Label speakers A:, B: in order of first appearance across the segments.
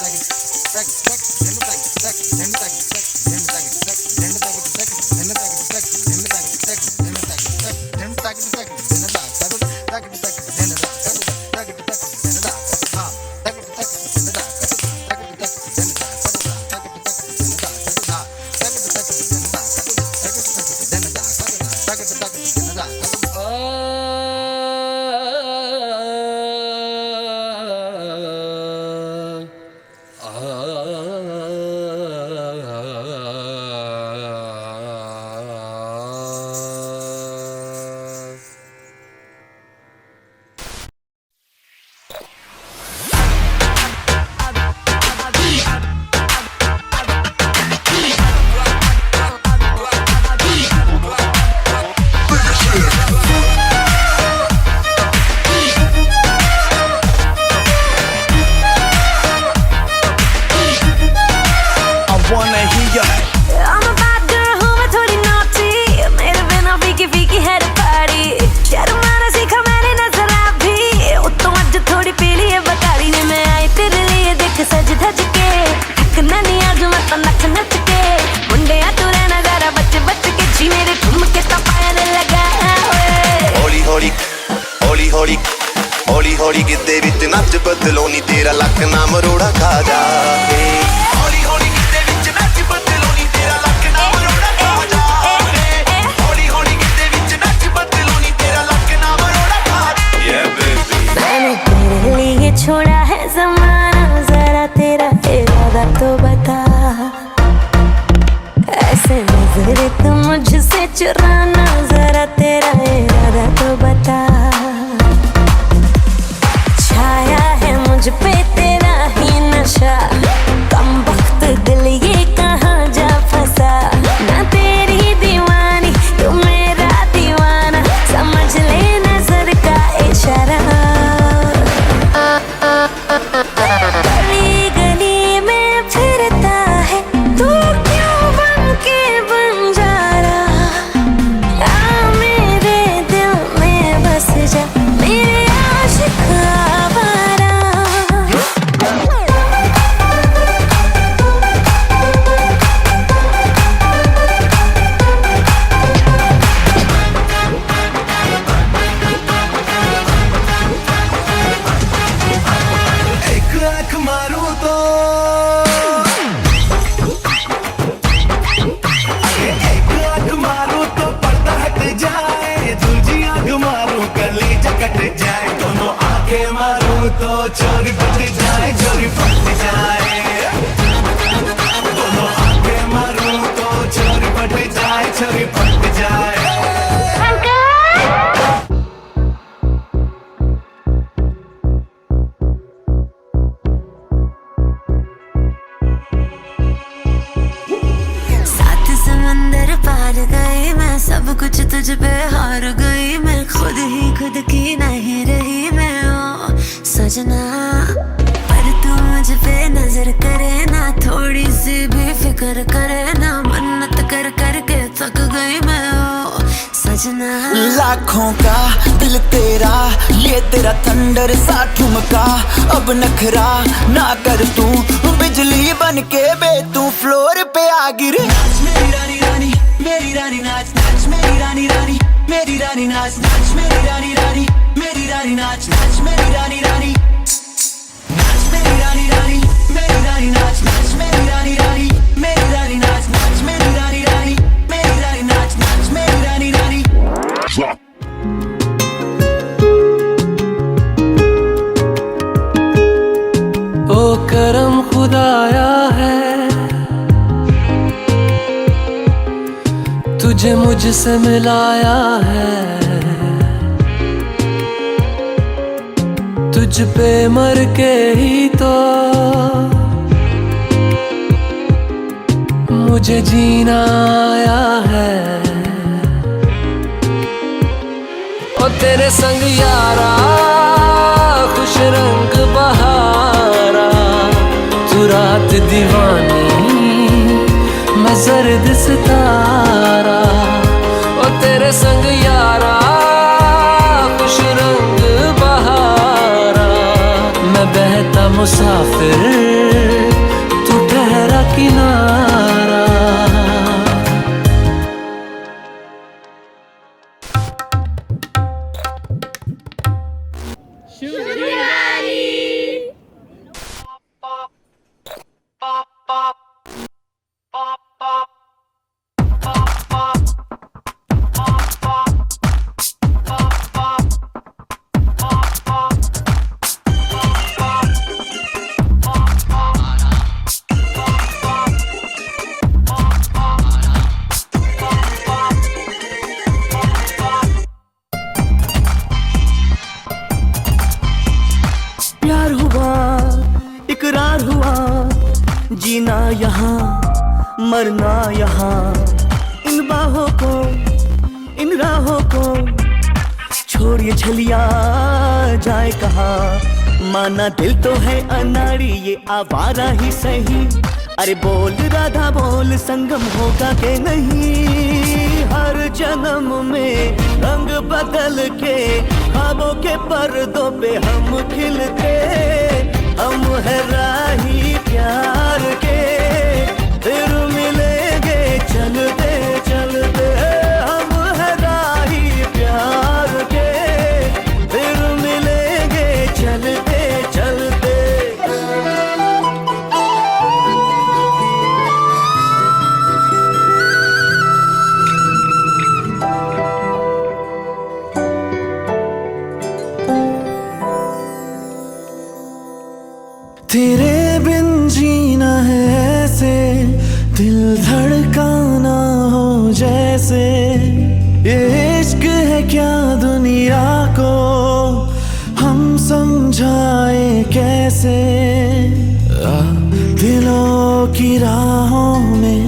A: Then
B: ਹੌਲੀ ਹੌਲੀ ਗਿੱਧੇ ਵਿੱਚ ਨੱਚ ਬਦਲੋ ਨੀ ਤੇਰਾ ਲੱਕ ਨਾ ਮਰੋੜਾ ਖਾ ਜਾਵੇ ਹੌਲੀ ਹੌਲੀ ਗਿੱਧੇ ਵਿੱਚ ਨੱਚ ਬਦਲੋ ਨੀ ਤੇਰਾ ਲੱਕ ਨਾ ਮਰੋੜਾ ਖਾ ਜਾਵੇ ਹੌਲੀ ਹੌਲੀ ਗਿੱਧੇ ਵਿੱਚ ਨੱਚ ਬਦਲੋ ਨੀ ਤੇਰਾ ਲੱਕ ਨਾ ਮਰੋੜਾ ਖਾ Yeah baby
C: मैंने तेरे लिए छोड़ा है ज़माना, जरा तेरा इरादा तो बता। ऐसे नजरे तो मुझसे चुराना, जरा तेरा इरादा तो बता। छाया है मुझ पे तेरा ही नशा, कम वक्त दिल ये कहाँ जा फंसा। मैं तेरी दीवानी तू मेरा दीवाना, समझ ले नजर का इशारा। गली गली में फिरता है तू क्यों बन के बंजारा। आ मेरे दिल में बस जा मेरे आशिक आवारा।
B: एक आँख मारूं तो एक आँख मारूं तो पर्दा हट जाए दूजी आँख मारूं कलेजा कट जाए दोनों आँखें मारूं तो चोरी बच जाए चोरी फट जाए दोनों आँखें मारूं तो चोरी बच जाए चोरी फट जाए
C: सात समंदर पार गई मैं, सब कुछ तुझ पे हार गई मैं। खुद ही खुद की नहीं रही मैं ओ सजना। पर तू मुझ पे नजर करे ना, थोड़ी सी भी फिक्र करे ना। मन्नत कर कर के थक गई मैं ओ सजना।
D: लाखों का दिल तेरा, ये तेरा थंडर सा ठुमका। अब नखरा ना कर तू, बिजली बन के बे तू फ्लोर पे आ गिरे। नाच मेरी रानी रानी, मेरी रानी नाच नाच मेरी रानी रानी, मेरी रानी नाच नाच मेरी रानी रानी, मेरी रानी नाच नाच मेरी रानी रानी। नाच मेरी रानी रानी, मेरी रानी नाच नाच मेरी रानी रानी, मेरी रानी नाच नाच मेरी रानी रानी, मेरी रानी नाच नाच मेरी रानी रानी।
E: ओ करम खुदाया है तुझे मुझसे मिलाया है। तुझ पे मर के ही तो मुझे जीना आया है। ओ तेरे संग यारा खुश रंग बहारा, तू रात दीवानी मैं जर्द सितारा। ओ तेरे संग यारा खुश रंग बहारा, मैं बहता मुसाफिर तू ठहरा किनारा।
D: प्यार हुआ, इकरार हुआ, जीना यहाँ मरना यहाँ। इन बाहों को इन राहों को छोड़ ये छलिया जाए कहाँ। माना दिल तो है अनाड़ी ये आवारा ही सही। अरे बोल राधा बोल संगम होगा के नहीं। हर जन्म में रंग बदल के ख्वाबों के पर्दों पे हम खिलते। हम है राही प्यार के फिर मिलेंगे चलते चलते। हम है राही प्यार के फिर मिलेंगे
B: तेरे बिन जीना है ऐसे, दिल धड़काना हो जैसे। ये इश्क है क्या दुनिया को हम समझाए कैसे। दिलों की राहों में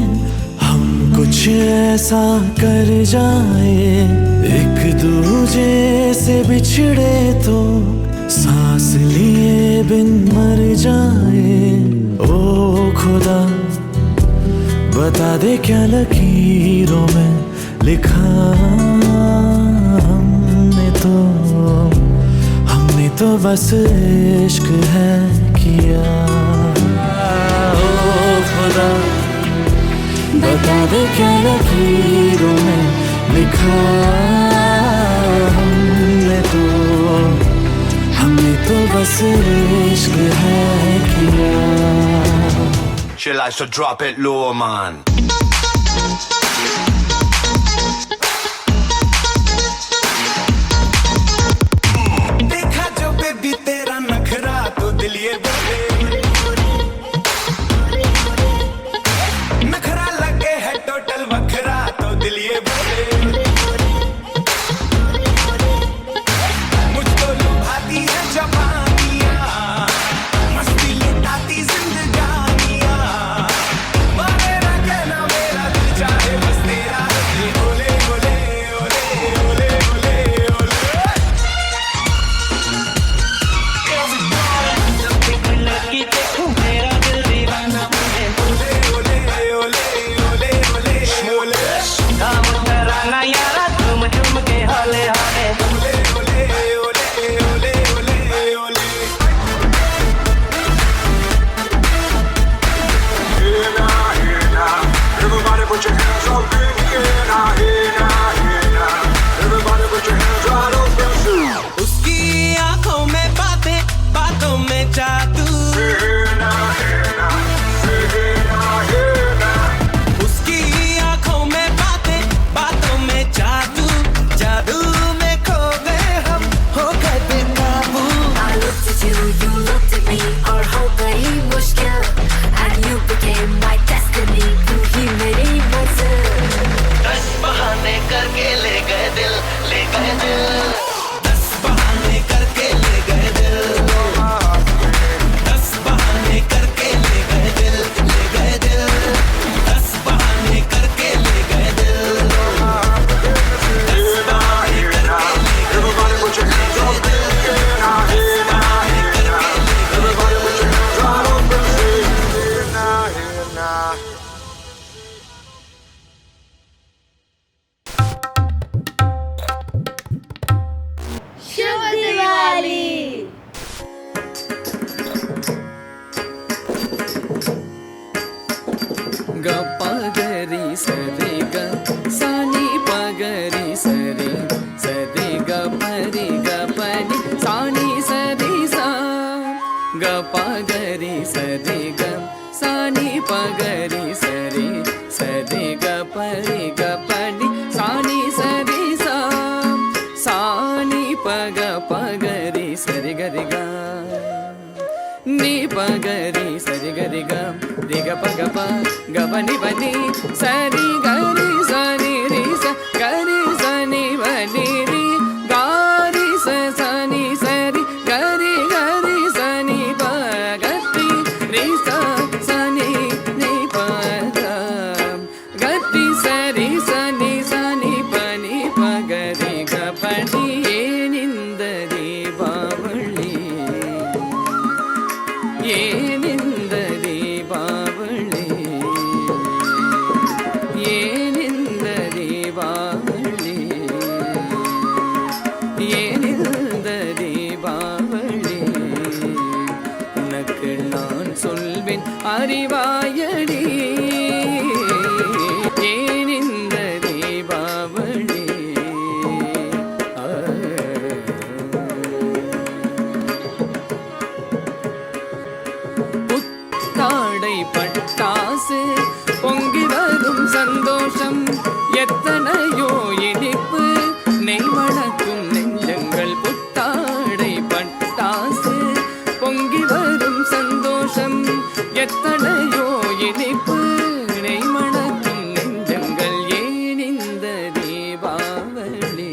B: हम कुछ ऐसा कर जाए, एक दूजे से बिछड़े तो सांस लिए बिन मर जाए। ओ खुदा बता दे क्या लकीरों में लिखा हमने तो बस इश्क है किया। ओ खुदा बता दे क्या लकीरों में लिखा हमने तो बस इश्क है किया।
F: She likes to drop it low, man.
B: देखा जो बेबी तेरा नखरा तो दिल ये बोले, नखरा लगे है टोटल वखरा तो दिल ये बोले। मुझको लुभाती है जवानियां, मस्ती लुटाती जिंदगानियां। मेरा कहना मेरा दिल चाहे बस तेरा रहे। ओले ओले ओले ओले ओले ओले।
F: Everybody put your hands up in the air now, here now, here now. Everybody put your hands right up in the air.
B: उसकी आंखों में बातें, बातों में जादू।
F: Here now, here now, here now, here now.
B: उसकी आंखों में बातें, बातों में जादू। जादू में खो गए हम, हो गए बेकाबू।
C: I looked at you, you looked at me, और हो गई मुश्किल, and you became my destiny, तू ही मेरी मंजिल।
E: 10 बहाने करके ले गए दिल, ले गए दिल।
B: 10 बहाने करके ले गए दिल, 10 बहाने करके ले गए दिल, ले गए दिल। 10 बहाने करके ले गए दिल, 10 बहाने करके ले गए दिल।
F: Everybody put your hands up in the air now, here now, here now. Everybody put your hands right up in the air. Here now, here now.
G: ग पगरी सरे ग सानी पगरी सरे सरे ग परी ग परी सानी सरे सा। ग पगरी सरे ग सानी पगरी सरे सरे ग परी ग परी सानी सरे सा। सानी पग पगरी सरे ग रे गा नी पगरी सरि गरि ग रि ग प ग प ग प नि प नि सरि गरि सनि रि स गरि सनि प नि रि गा रि स सनि सरि गरि गरि सनि प ग रि रि स सनि नि प ग ग रि सरि सनि सनि प नि प ग रि ग प नि ಏನಿಂದರಿ ಬಾವಳಿ ಏನಿಂದರಿ ಬಾವಳಿ ಏನಿಂದರಿ ಬಾವಳಿ ಏನಿಂದರಿ ಬಾವಳಿ உனக்கு நான் சொல்வேன் அறிவாயடி ஏனிந்த தீபாவளி புத்தாடை பட்டாசு பொங்கி வரும் சந்தோஷம் எத்தனையோ இனிப்பு நெய் மணக்கும் நெஞ்சங்கள் புத்தாடை பட்டாசு பொங்கி வரும் சந்தோஷம் எத்தனையோ இனிப்பு நெய் மணக்கும் நெஞ்சங்கள் ஏன் இந்த தீபாவளி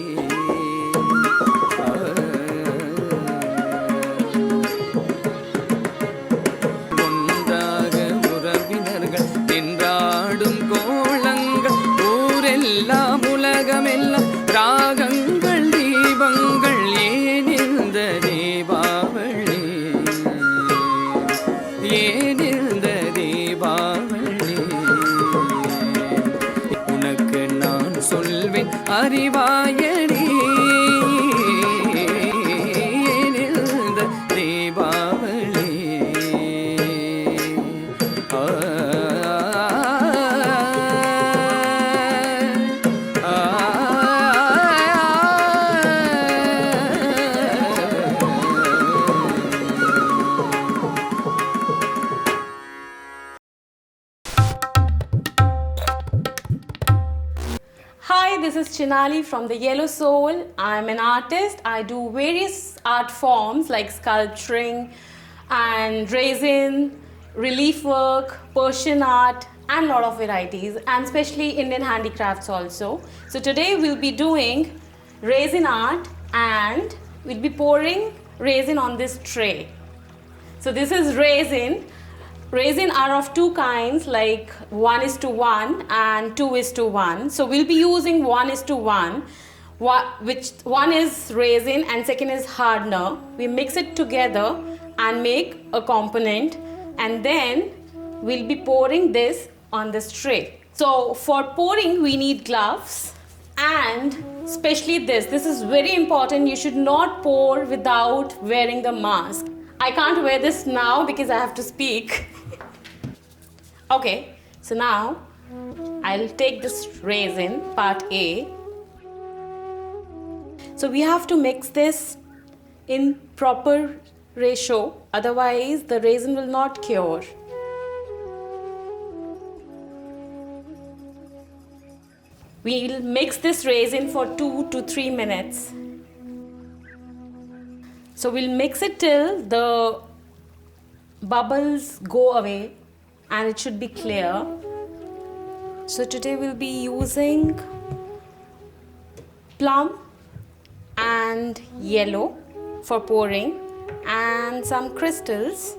G: ஒன்றாக உறவினர்கள் நின்றாடும் கோலங்கள் ஊரெல்லாம் உலகமெல்லாம் ராகங்கள் தீபங்கள் ஏன் இந்த தீபாவளி ஏன் இந்த தீபாவளி உனக்கு நான் சொல்வேன் அறிவாயடி ஏன் இந்த தீபாவளி ஆ, ஆ,
H: Hi, this is Chinali from the Yellow Soul. I'm an artist. I do various art forms like sculpturing and resin, relief work, Persian art, and a lot of varieties, and especially Indian handicrafts also. So today we'll be doing resin art and we'll be pouring resin on this tray. So this is resin. Resin are of two kinds, like 1:1 and 2:1. So we'll be using 1:1, which one is resin and second is hardener. We mix it together and make a component, and then we'll be pouring this on this tray. So for pouring we need gloves, and especially this is very important. You should not pour without wearing the mask. I can't wear this now because I have to speak. Okay, so now I'll take this resin, part A. So we have to mix this in proper ratio, otherwise the resin will not cure. We'll mix this resin for 2 to 3 minutes. So we'll mix it till the bubbles go away and it should be clear. So today we'll be using plum and yellow for pouring, and some crystals,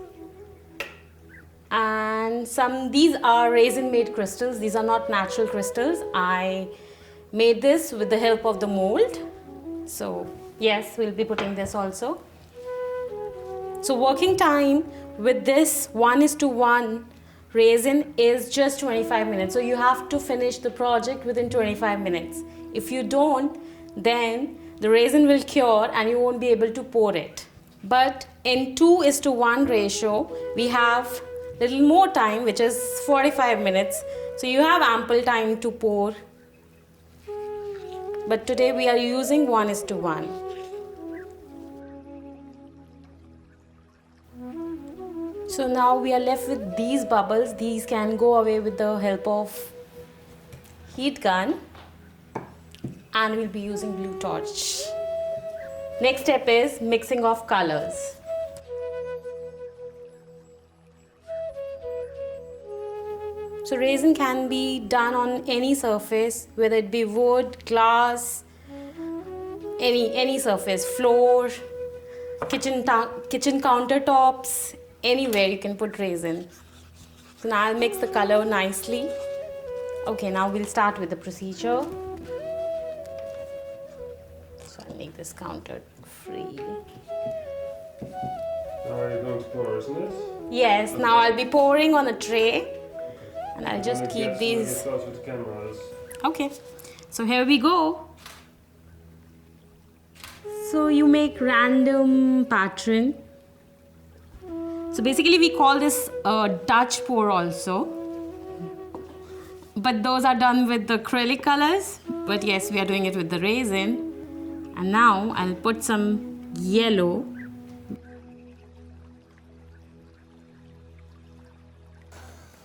H: and these are resin made crystals. These are not natural crystals. I made this with the help of the mold. So yes, we'll be putting this also. So working time with this 1:1 resin is just 25 minutes. So you have to finish the project within 25 minutes. If you don't, then the resin will cure and you won't be able to pour it. But in 2:1 ratio, we have little more time, which is 45 minutes. So you have ample time to pour. But today we are using 1:1. So now we are left with these bubbles. These can go away with the help of heat gun, and we'll be using blue torch. Next step is mixing of colors. So resin can be done on any surface, whether it be wood, glass, any surface, floor, kitchen countertops, anywhere you can put resin. So now I'll mix the color nicely. Okay, now we'll start with the procedure. So I'll make this counter free.
I: Now are you going to pour, isn't it?
H: Yes, now I'll be pouring on a tray, and I'll just
I: When it
H: keep
I: gets- when it
H: these.
I: gets close with the cameras.
H: Okay, so here we go. So you make random pattern. So basically we call this a Dutch pour also. But those are done with the acrylic colors. But yes, we are doing it with the resin. And now I'll put some yellow.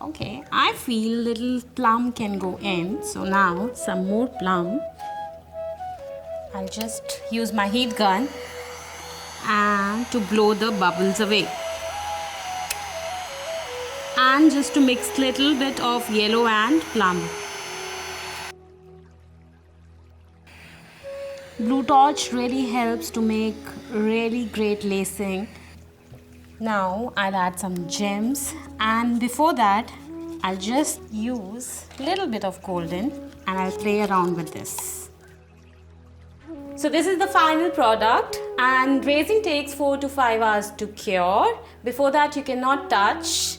H: Okay, I feel little plum can go in. So now some more plum. I'll just use my heat gun and to blow the bubbles away. and just to mix little bit of yellow and plum. Blue torch really helps to make really great lacing. Now I'll add some gems, and before that I'll just use a little bit of golden and I'll play around with this. So this is the final product, and raising takes 4 to 5 hours to cure. Before that you cannot touch.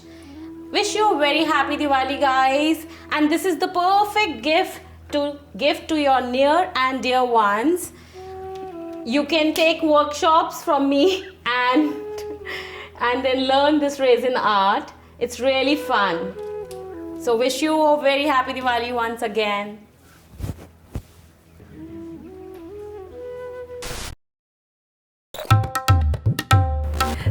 H: Wish you a very happy Diwali, guys, and this is the perfect gift to give to your near and dear ones. You can take workshops from me and then learn this resin art. It's really fun. So wish you a very happy Diwali once again.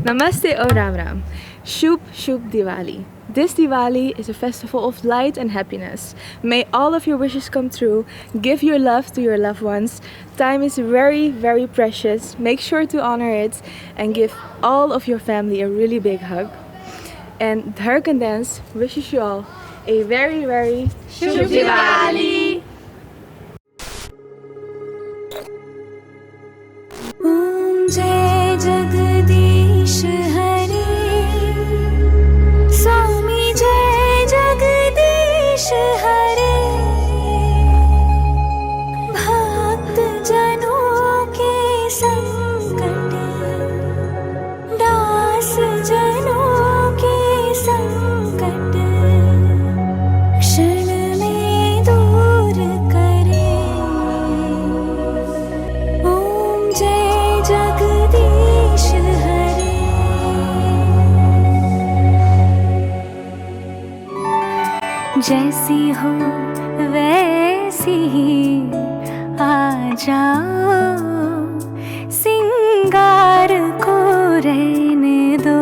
J: Namaste or Ram Ram. Shubh Shubh Diwali. This Diwali is a festival of light and happiness. May all of your wishes come true. Give your love to your loved ones. Time is very, very precious. Make sure to honor it and give all of your family a really big hug. And Dharkan Dance wishes you all a very, very Shubh Diwali.
C: Om Jai Jagdish Hare, Swami Jai Jagdish Hare, Bhakt Janon ke sankat, Das Janon ke sankat, Kshan mein dur kare. Om Jai Jagdish Hare. जैसी हो वैसी ही आ जाओ, सिंगार को रहने दो,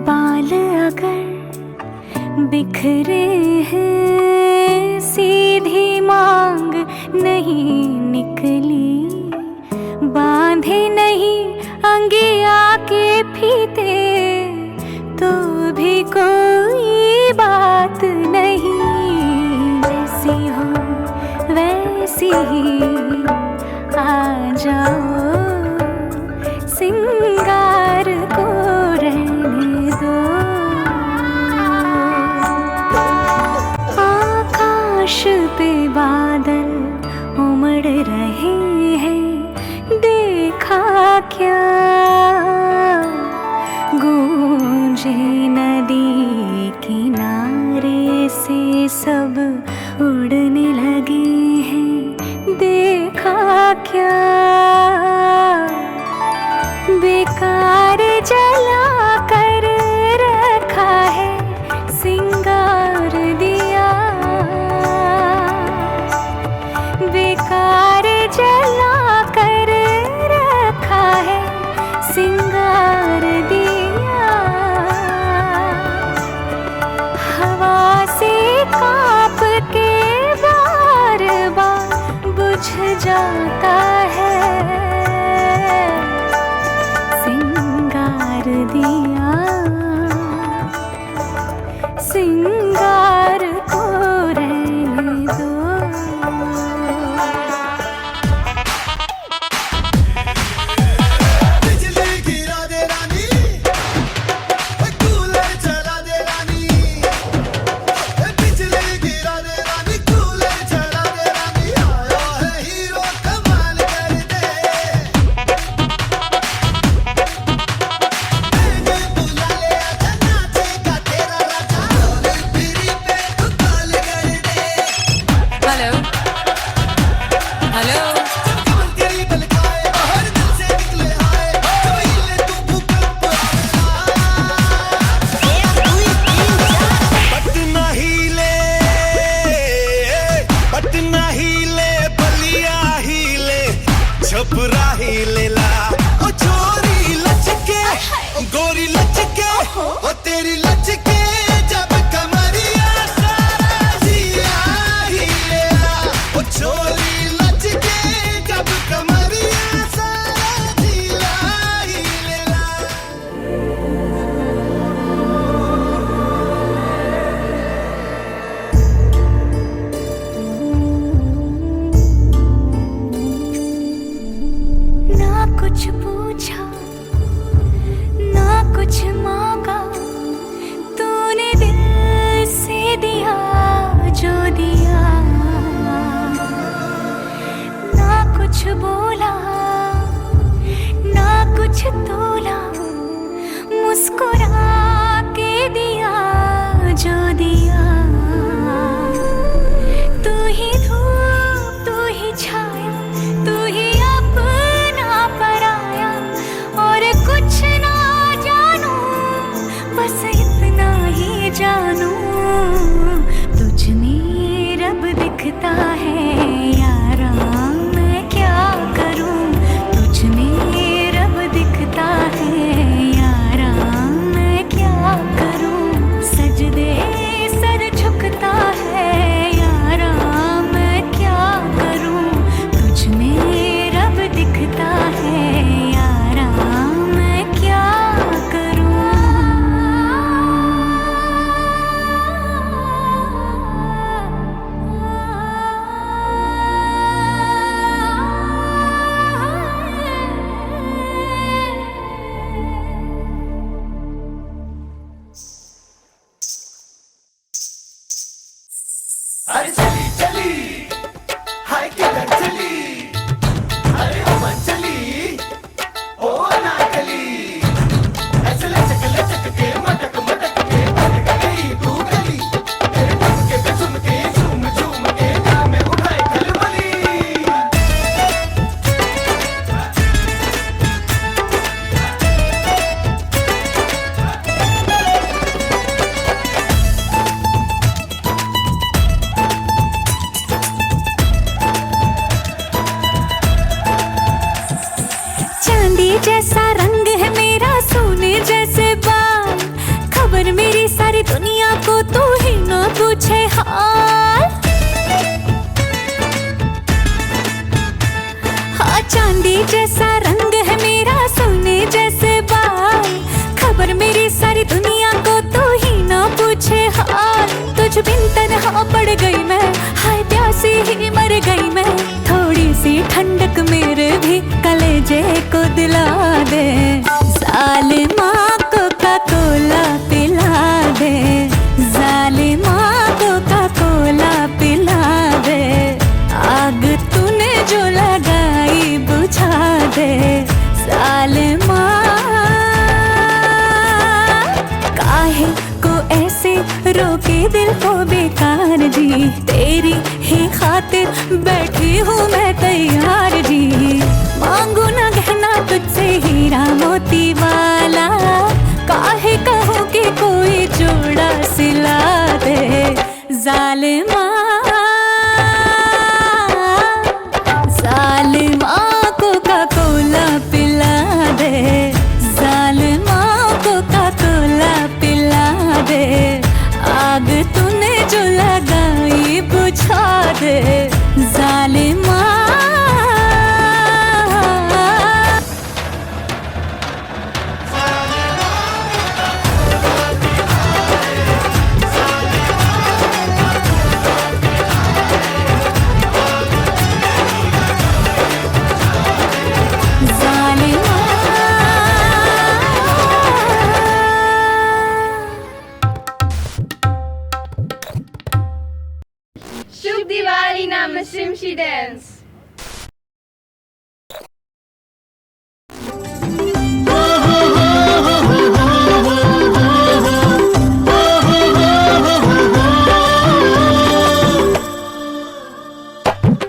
C: बाल अगर बिखरे हैं, सीधी मांग नहीं निकली, बांधे नहीं अंगिया के फीते, तो भी कोई बात नहीं। जैसी हो वैसी ही आ जाओ, सिंगार को रहने दो। आकाश पे बादल उमड़ रहे हैं, देखा क्या? गूंजे नदी किनारे से सब उड़ने लगे हैं, देखा क्या? बेकार जला कर रखा है सिंगार दिया, बेकार जला कर रखा है सिंगार दिया। हवा से कांप के बार बार बुझ जाता है सिंगार कुछ मांगा तूने दिल से दिया जो दिया, ना कुछ बोला ना कुछ तोला, मुस्कुरा के दिया जो दिया। तू ही धूप तू ही छाया, तू ही अपना पराया, और कुछ ना जानू बस इतना ही जानू, तुझ में रब दिखता है यारा, मैं क्या करूं, तुझ में रब दिखता है यारा, मैं क्या करूं, सजदे सर झुकता है यारा, मैं क्या करूं, तुझ में रब दिखता है यारा, मैं क्या करूं।
B: अरे चली चली हाय किधर चली, अरे ओ मन चली ओ अनारकली, ऐसे लचक के मटक मटक के भटक गई तू गली, तेरे ठुमके पे झुमके झूम झूम के दिल में उठाए खलबली।
C: चांदी जैसा रंग है मेरा, सोने जैसे बाल, खबर मेरी सारी दुनिया को तू ही ना पूछे हाल। हाँ चांदी जैसा रंग है मेरा, सोने जैसे बाल, खबर मेरी सारी दुनिया को तू ही ना पूछे हाल। तुझ बिन तन्हा पड़ गई मैं, हाय प्यासी ही मर गई मैं, थोड़ी सी ठंडक मेरे भी कलेजे को दिला दे, जालिमा कोका कोला पिला दे, जालिमा कोका कोला पिला दे, आग तूने जो लगाई बुझा दे, जालिमा काहे को ऐसे रोके दिल को बेकार जी, तेरी ही खातिर बैठी हूँ मैं तैयार जी, मांगू ना गहना तुझसे हीरा मोती वाला, काहे कहो कि कोई जोड़ा सिला दे, जालिमा जालिमा कोका कोला पिला दे, जालिमा कोका कोला पिला दे, आग तूने जो लगाई बुझा दे, जालिमा।
J: Shub Diwali Namasim she dance.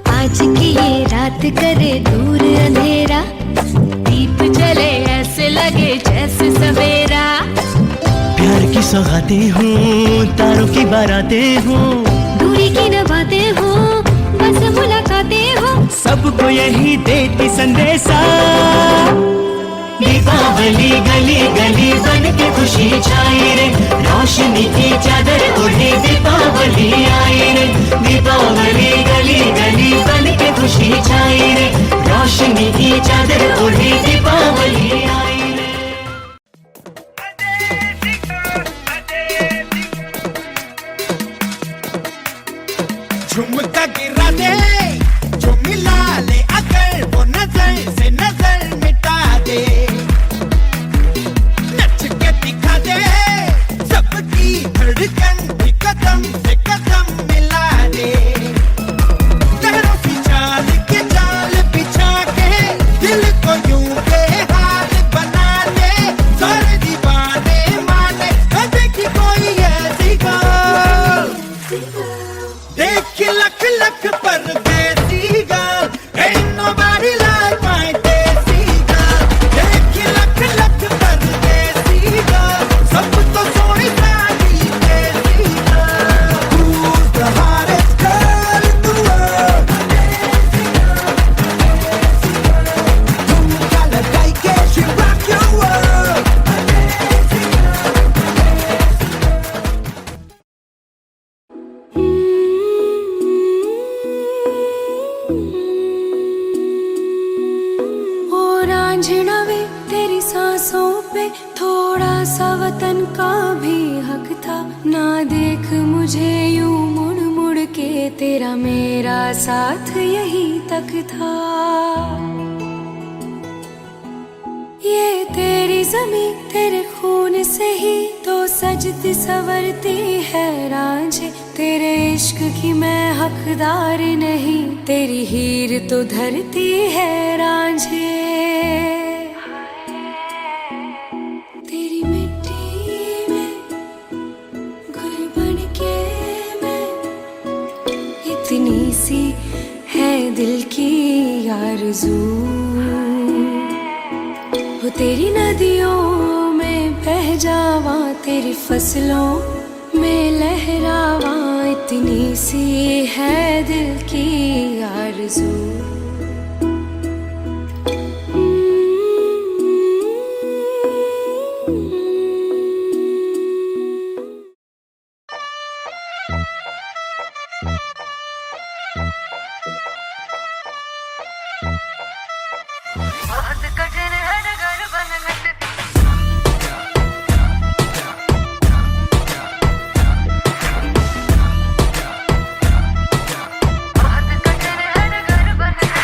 C: आज की ये रात करे दूर अंधेरा, दीप जले ऐसे लगे जैसे सवेरा,
D: प्यार की सौगातें हूँ तारों की बारातें हूँ,
C: दूरी की नबातें हो बस मुलाकातें हो,
D: सबको यही देती संदेशा, दीपावली गली गली बन के खुशी छाई रे, रोशनी की चादर ओढ़े दीपावली आई रे, दीपावली गली गली बन के खुशी छाई रे, रोशनी की चादर ओढ़े दीपावली आई रे।
B: झुमका गिरा दे जो मिला ले, अगर वो नजर से नजर मिटा दे, नच के
C: थोड़ा सा वतन का भी हक था। ना देख मुझे यूं मुड़ मुड़ के, तेरा मेरा साथ यही तक था। ये तेरी ज़मीं तेरे खून से ही तो सजती संवरती है रांझे। तेरे इश्क की मैं हकदार नहीं, तेरी हीर तो धरती है रांझे। तेरी मिट्टी में गुल बन के मैं, इतनी सी है दिल की आरज़ू। वो तेरी नदियों में बह जावा, तेरी फसलों में लहरावा, इतनी सी है दिल की आरज़ू। बहुत कठिन है घर बनना। बहुत कठिन है घर बनना।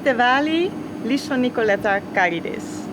J: Diwali, liefst van Nicoletta Karidis.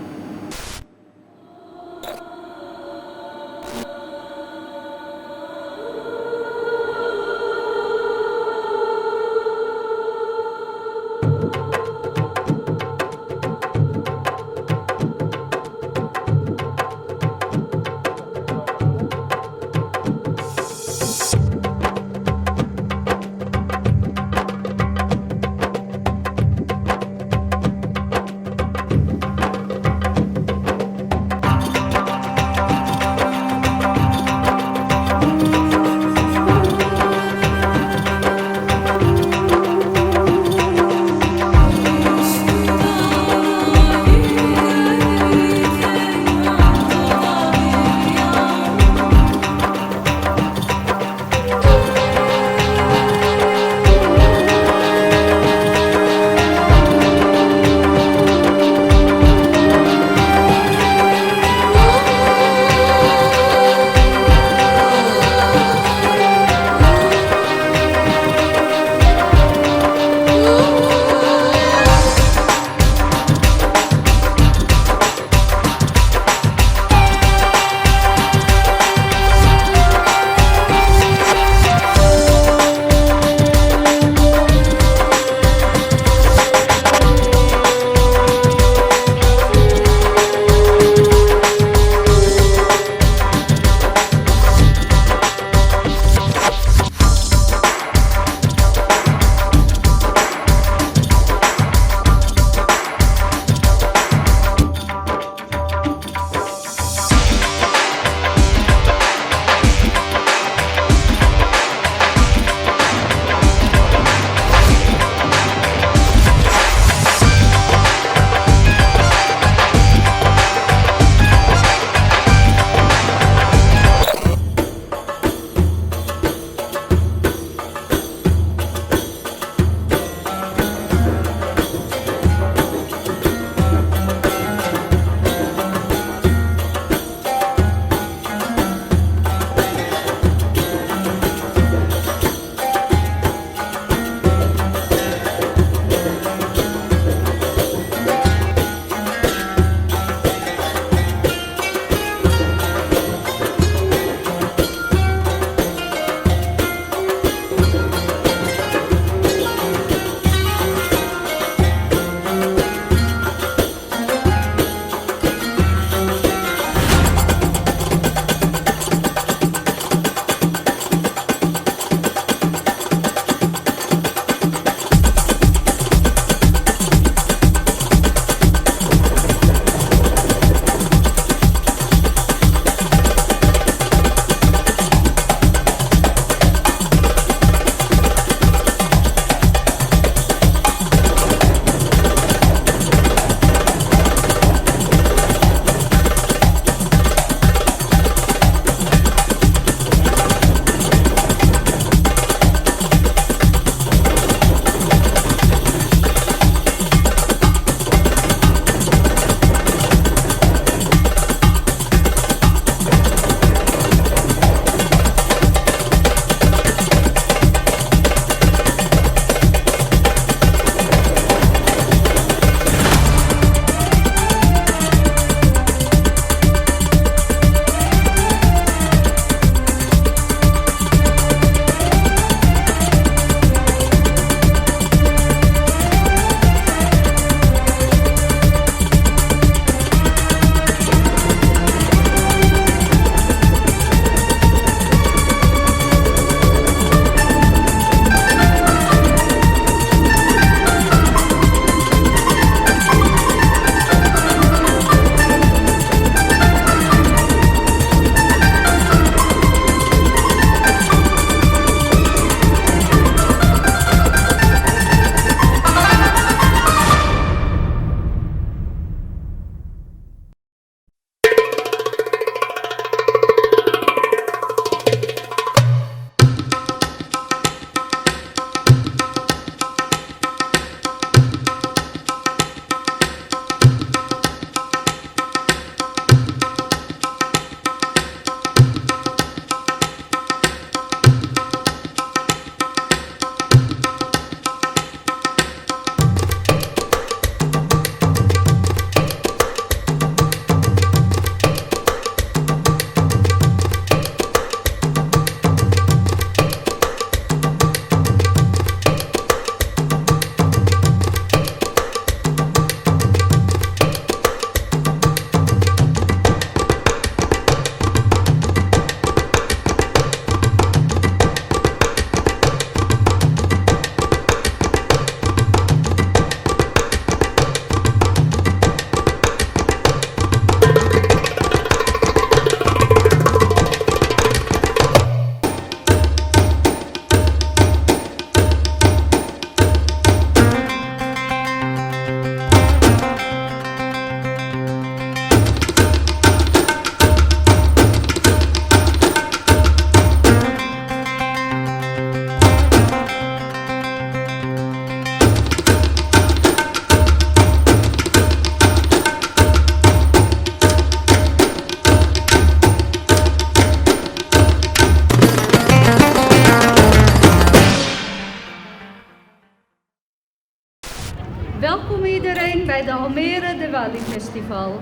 K: Almere Diwali Festival.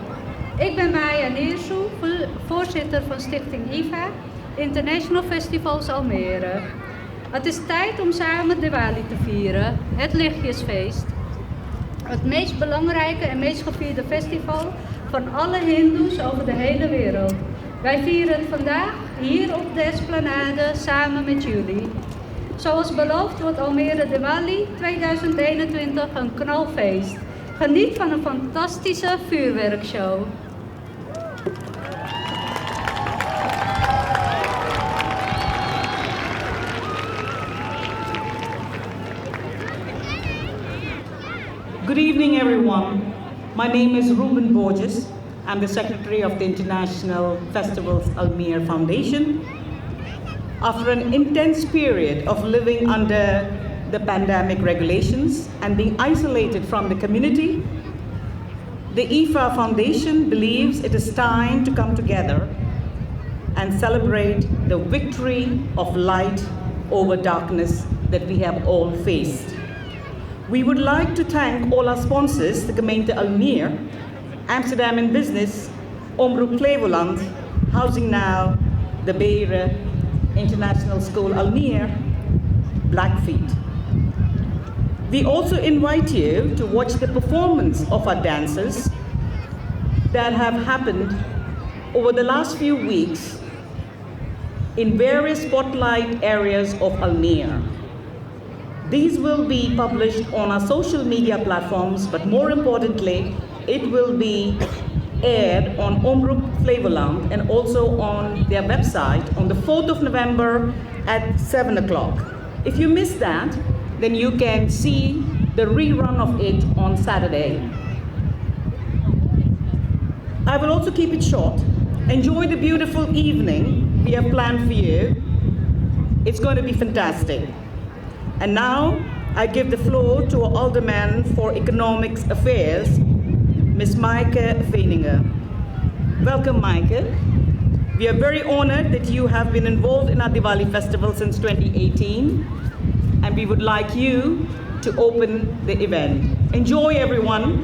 K: Ik ben Maya Neersoe, voorzitter van Stichting IVA, International Festivals Almere. Het is tijd om samen Diwali te vieren, het lichtjesfeest. Het meest belangrijke en meest gevierde festival van alle hindoes over de hele wereld. Wij vieren het vandaag hier op de Esplanade samen met jullie. Zoals beloofd wordt Almere Diwali 2021 een knalfeest. Geniet van een fantastische vuurwerkshow.
L: Good evening, everyone. My name is Ruben Borges. I'm the Secretary of the International Festivals Almere Foundation. After an intense period of living under the pandemic regulations and being isolated from the community, the IFA Foundation believes it is time to come together and celebrate the victory of light over darkness that we have all faced. We would like to thank all our sponsors, the gemeente Almere, Amsterdam in Business, Omroep Flevoland, Housing Now, the Beren International School Almere, Blackfeet. We also invite you to watch the performance of our dancers that have happened over the last few weeks in various spotlight areas of Almere. These will be published on our social media platforms, but more importantly, it will be aired on Omroep Flevoland and also on their website on the 4th of November at 7 o'clock. If you missed that, then you can see the rerun of it on Saturday. I will also keep it short. Enjoy the beautiful evening we have planned for you. It's going to be fantastic. And now I give the floor to our Alderman for Economic Affairs, Ms. Maaike Veninger. Welcome, Maaike. We are very honored that you have been involved in our Diwali festival since 2018, and we would like you to open the event. Enjoy, everyone.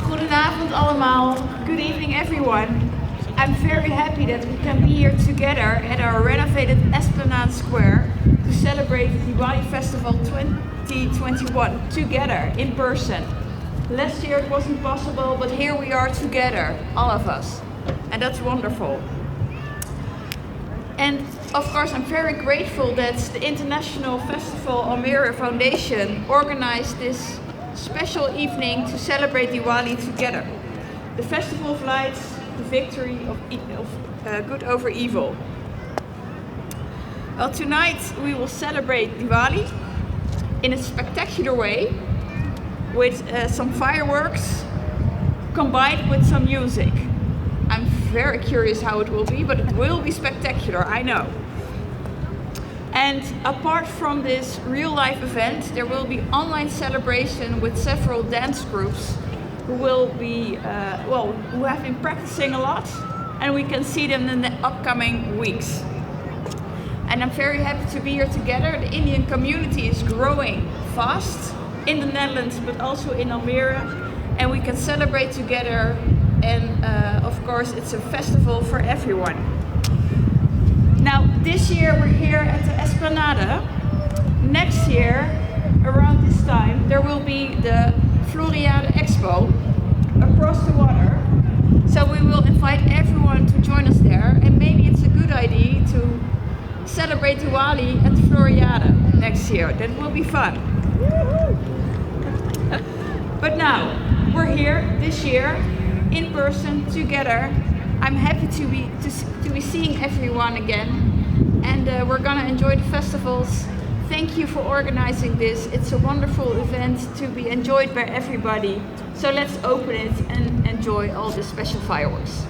M: Goedenavond allemaal. Good evening, everyone. I'm very happy that we can be here together at our renovated Esplanade Square to celebrate the Diwali Festival 2021 together in person. Last year it wasn't possible, but here we are together, all of us, and that's wonderful. And of course I'm very grateful that the International Festival Almere Foundation organized this special evening to celebrate Diwali together. The Festival of Lights, the victory of good over evil. Well, tonight we will celebrate Diwali in a spectacular way with some fireworks combined with some music. I'm very curious how it will be, but it will be spectacular, I know. And apart from this real life event, there will be online celebration with several dance groups who will be, who have been practicing a lot, and we can see them in the upcoming weeks. And I'm very happy to be here together. The Indian community is growing fast in the Netherlands, but also in Almere, and we can celebrate together. And of course, it's a festival for everyone. Now, this year we're here at the Esplanade. Next year, around this time, there will be the Floriade Expo across the water. So we will invite everyone to join us there, and maybe it's a good idea to celebrate Diwali at Floriade next year. That will be fun. But now, we're here this year in person together. I'm happy to be seeing everyone again, and we're gonna enjoy the festivals. Thank you for organizing this. It's a wonderful event to be enjoyed by everybody. So let's open it and enjoy all the special fireworks.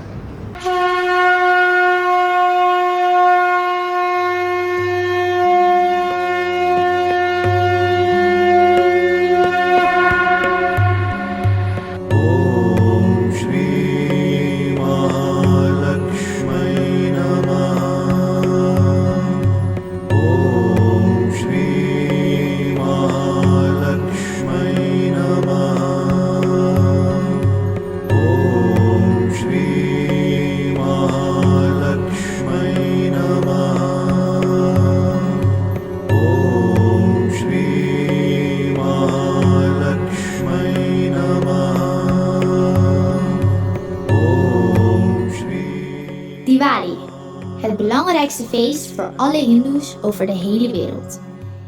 N: belangrijkste feest voor alle Hindoes over de hele wereld.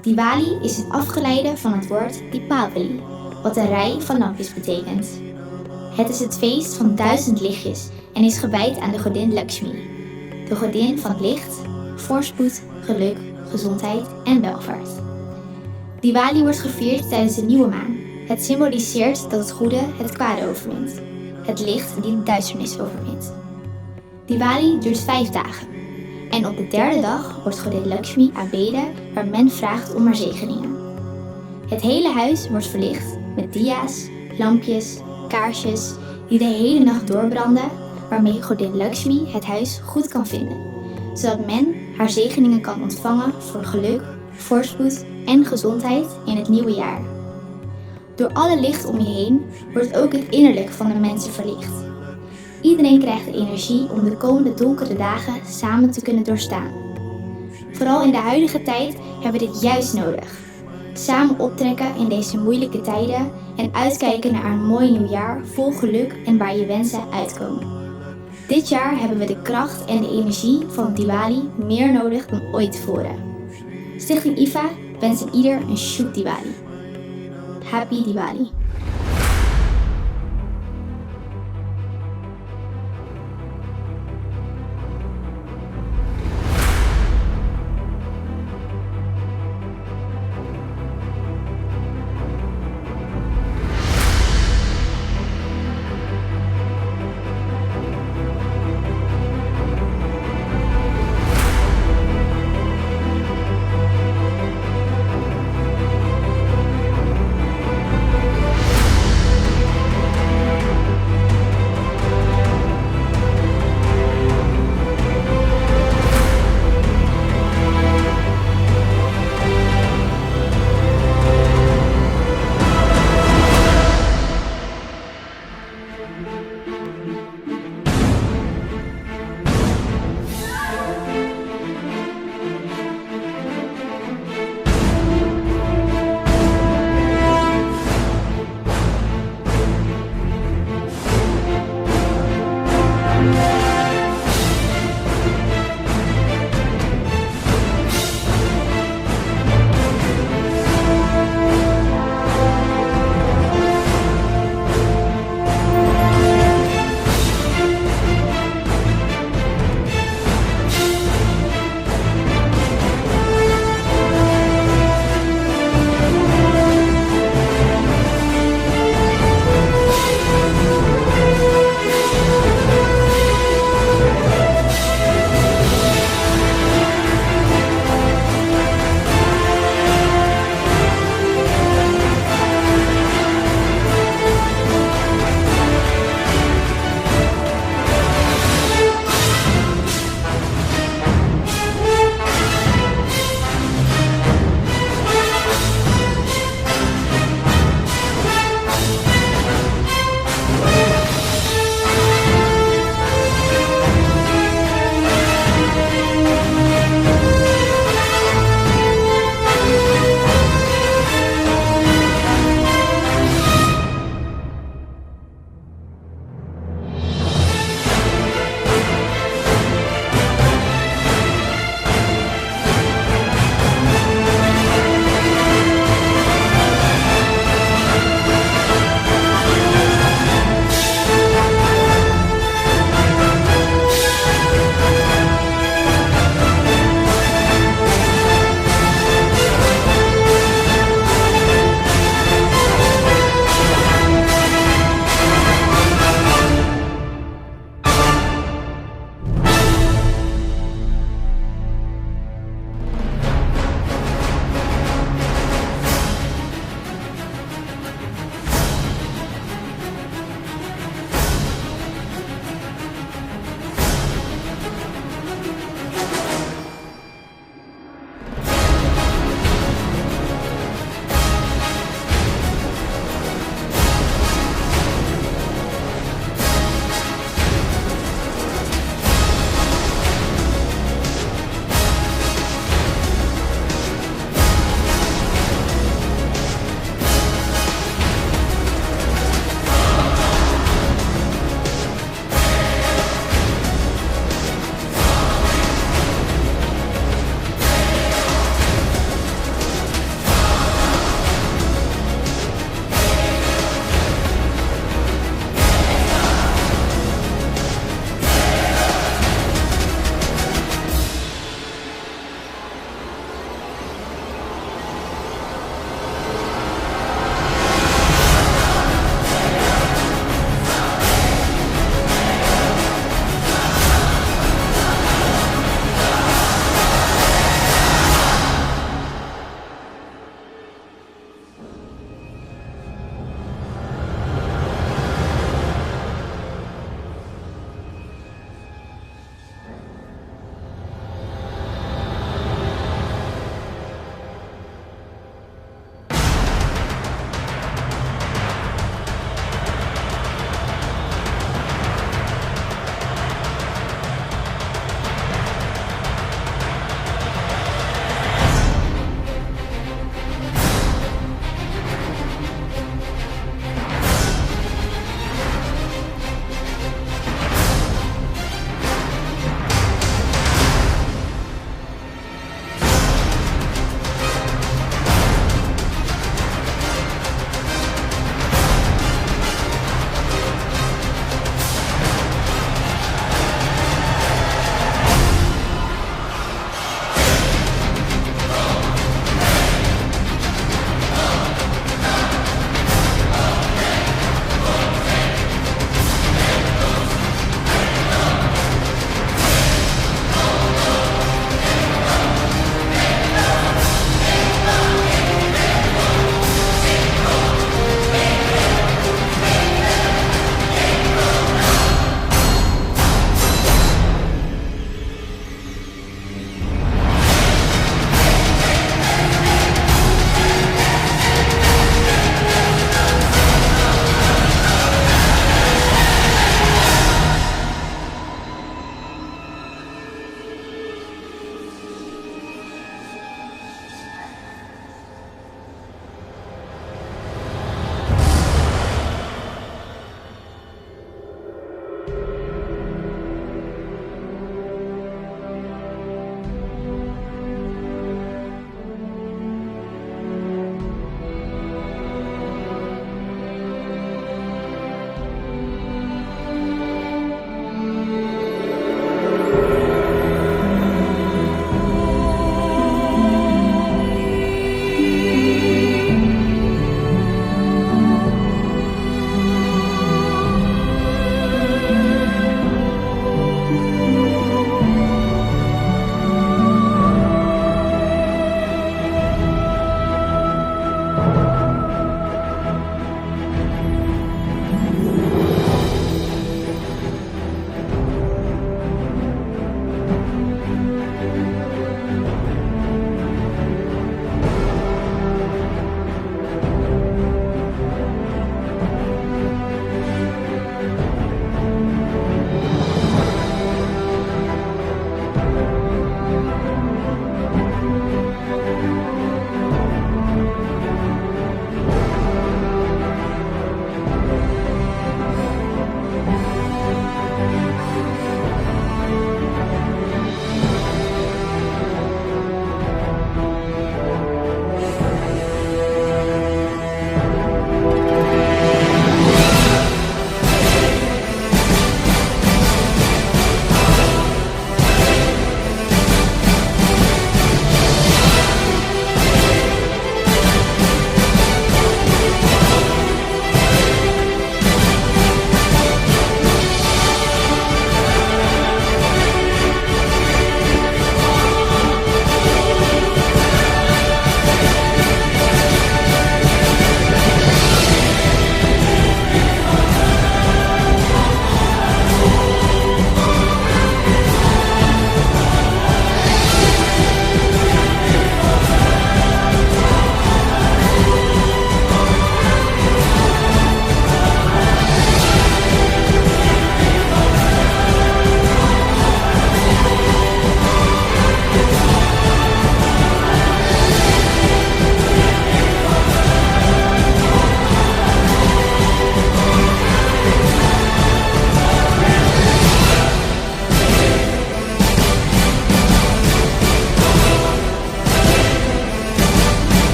N: Diwali is het afgeleide van het woord Deepavali, wat een rij van lampjes betekent. Het is het feest van 1000 lichtjes en is gewijd aan de godin Lakshmi, de godin van licht, voorspoed, geluk, gezondheid en welvaart. Diwali wordt gevierd tijdens de nieuwe maan. Het symboliseert dat het goede het kwade overwint, het licht die de duisternis overwint. Diwali duurt 5 dagen en op de 3e dag wordt godin Lakshmi aanbeden waar men vraagt om haar zegeningen. Het hele huis wordt verlicht met dia's, lampjes, kaarsjes die de hele nacht doorbranden, waarmee godin Lakshmi het huis goed kan vinden, zodat men haar zegeningen kan ontvangen voor geluk, voorspoed en gezondheid in het nieuwe jaar. Door alle licht om je heen wordt ook het innerlijk van de mensen verlicht. Iedereen krijgt de energie om de komende donkere dagen samen te kunnen doorstaan. Vooral in de huidige tijd hebben we dit juist nodig. Samen optrekken in deze moeilijke tijden en uitkijken naar een mooi nieuwjaar vol geluk en waar je wensen uitkomen. Dit jaar hebben we de kracht en de energie van Diwali meer nodig dan ooit tevoren. Stichting IFA wens ieder een Shubh Diwali. Happy Diwali!